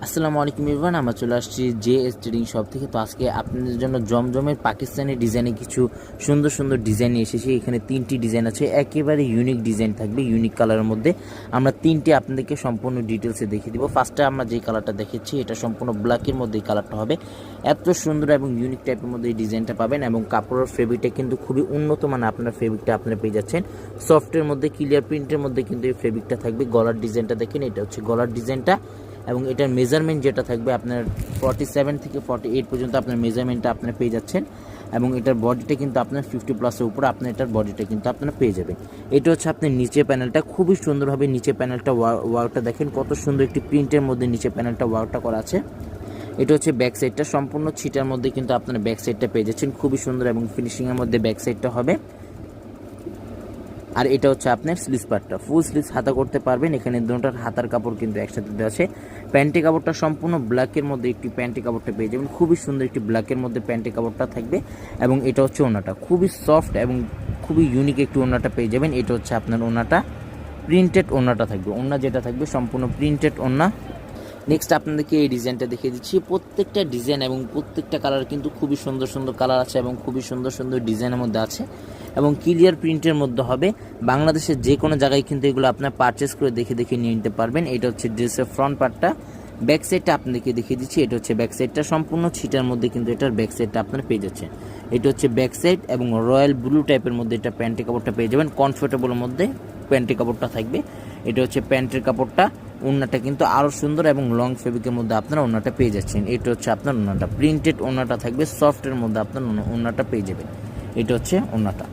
আসসালামু আলাইকুম এভরিওয়ান, আমরা চলে আসছি জেএস ট্রেডিং শপ থেকে। তো আজকে আপনাদের জন্য জমজমের পাকিস্তানি ডিজাইনে কিছু সুন্দর সুন্দর ডিজাইন নিয়ে এসেছি। এখানে 3টি ডিজাইন আছে, একেবারে ইউনিক ডিজাইন থাকবে, ইউনিক কালারের মধ্যে। আমরা 3টি আপনাদেরকে সম্পূর্ণ ডিটেলসে দেখিয়ে দিব। ফার্স্টে আমরা যে কালারটা দেখেছি এটা সম্পূর্ণ ব্ল্যাকের মধ্যে এই কালারটা হবে। এত সুন্দর এবং ইউনিক টাইপের মধ্যে এই ডিজাইনটা পাবেন এবং কাপড়ের ফেব্রিকটা কিন্তু খুবই উন্নত মানের আপনার ফেব্রিকটা আপনারা পেয়ে যাচ্ছেন। সফটের মধ্যে ক্লিয়ার প্রিন্টের মধ্যে কিন্তু এই ফেব্রিকটা থাকবে। গলার ডিজাইনটা দেখেন, এটা হচ্ছে গলার ডিজাইনটা এবং এটার মেজারমেন্ট যেটা থাকবে আপনার 47 থেকে 48 পর্যন্ত আপনার মেজারমেন্টটা আপনারা পেয়ে যাচ্ছেন এবং এটার বডিটা কিন্তু আপনার 50+ উপরে আপনার এটার বডিটা কিন্তু আপনারা পেয়ে যাবেন। এটা হচ্ছে আপনার নিচে প্যানেলটা, খুবই সুন্দরভাবে নিচে প্যানেলটা ওয়ার্কটা দেখেন কত সুন্দর একটি প্রিন্টের মধ্যে নিচে প্যানেলটা ওয়ার্কটা করা আছে। এটা হচ্ছে ব্যাক সাইডটা, সম্পূর্ণ ছিটার মধ্যে কিন্তু আপনারা ব্যাক সাইডটা পেয়ে যাচ্ছেন, খুবই সুন্দর এবং ফিনিশিংয়ের মধ্যে ব্যাক সাইডটা হবে। আর এটা হচ্ছে আপনার স্লিভস পার্টটা, ফুল স্লিভস হাতা করতে পারবেন। এখানে দুটোর হাতার কাপড় কিন্তু একসাথে দেওয়া আছে। প্যান্টি কাপড়টা সম্পূর্ণ ব্ল্যাকের মধ্যে একটি প্যান্টি কাপড়টা পেয়ে যাবেন, খুবই সুন্দর একটি ব্ল্যাকের মধ্যে প্যান্টি কাপড়টা থাকবে এবং এটা হচ্ছে ওনাটা, খুবই সফট এবং খুবই ইউনিক একটি ওনাটা পেয়ে যাবেন। এটা হচ্ছে আপনার ওনাটা, প্রিন্টেড ওনাটা থাকবে, ওনা যেটা থাকবে সম্পূর্ণ প্রিন্টেড ওনা। নেক্সট আপনাদেরকে এই ডিজাইনটা দেখিয়ে দিচ্ছি। প্রত্যেকটা ডিজাইন এবং প্রত্যেকটা কালার কিন্তু খুবই সুন্দর সুন্দর কালার আছে এবং খুবই সুন্দর সুন্দর ডিজাইনের মধ্যে আছে এবং ক্লিয়ার প্রিন্টের মধ্যে হবে। বাংলাদেশের যে কোনো জায়গায় কিন্তু এগুলো আপনার পারচেস করে দেখে দেখে নিয়ে নিতে পারবেন। এটা হচ্ছে ড্রেসের ফ্রন্ট পার্টটা। ব্যাক সাইডটা আপনাদেরকে দেখিয়ে দিচ্ছি, এটা হচ্ছে ব্যাক সাইডটা, সম্পূর্ণ ছিটার মধ্যে কিন্তু এটার ব্যাক সাইডটা আপনারা পেয়ে যাচ্ছেন। এটা হচ্ছে ব্যাক সাইড এবং রয়্যাল ব্লু টাইপের মধ্যে এটা প্যান্টি কাপড়টা পেয়ে যাবেন, কমফোর্টেবলের মধ্যে প্যান্টি কাপড়টা থাকবে। এটা হচ্ছে প্যান্টের কাপড়টা। ওড়নাটা কিন্তু আরও সুন্দর এবং লং ফেব্রিকের মধ্যে আপনারা ওড়নাটা পেয়ে যাচ্ছেন। এটা হচ্ছে আপনার ওড়নাটা, প্রিন্টেড ওড়নাটা থাকবে, সফটের মধ্যে আপনার ওড়নাটা পেয়ে যাবেন। এটা হচ্ছে ওড়নাটা।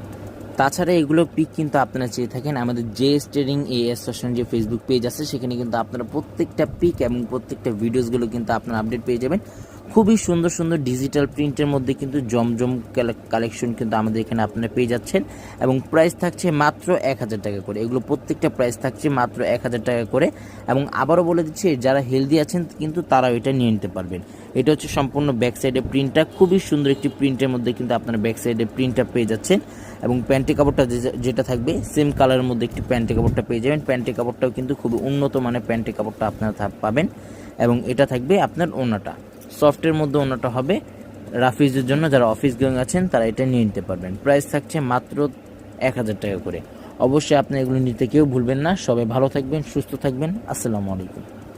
তাছাড়া এগুলো পিক কিন্তু আপনারা চেয়ে থাকেন, আমাদের জেএস ট্রেডিং এএস ফ্যাশন যে ফেসবুক পেজ আছে সেখানে কিন্তু আপনারা প্রত্যেকটা পিক এবং প্রত্যেকটা ভিডিওসগুলো কিন্তু আপনারা আপডেট পেয়ে যাবেন। খুবই সুন্দর সুন্দর ডিজিটাল প্রিন্টের মধ্যে কিন্তু জমজম কালেকশন কিন্তু আমাদের এখানে আপনারা পেয়ে যাচ্ছেন এবং প্রাইস থাকছে মাত্র 1000 টাকা করে। এগুলো প্রত্যেকটা প্রাইস থাকছে মাত্র 1000 টাকা করে এবং আবারও বলে দিচ্ছি যারা হেলদি আছেন কিন্তু তারাও এটা নিয়ে নিতে পারবেন। এটা হচ্ছে সম্পূর্ণ ব্যাক সাইডে প্রিন্টটা, খুবই সুন্দর একটি প্রিন্টের মধ্যে কিন্তু আপনারা ব্যাক সাইডে প্রিন্টটা পেয়ে যাচ্ছেন এবং প্যান্টি কাপড়টা যেটা থাকবে সেম কালারের মধ্যে একটি প্যান্টি কাপড়টা পেয়ে যাবেন। প্যান্টি কাপড়টাও কিন্তু খুবই উন্নত মানের প্যান্টি কাপড়টা আপনারা পাবেন এবং এটা থাকবে আপনার ওড়নাটা, সফটের মধ্যে ওড়নাটা হবে। রাফিজের জন্য যারা অফিস গোয়িং আছেন তারা এটা নিয়ে নিতে পারবেন। প্রাইস থাকছে মাত্র 1000 টাকা করে। অবশ্যই আপনি এগুলো নিতে কেউ ভুলবেন না। সবাই ভালো থাকবেন, সুস্থ থাকবেন। আসসালামু আলাইকুম।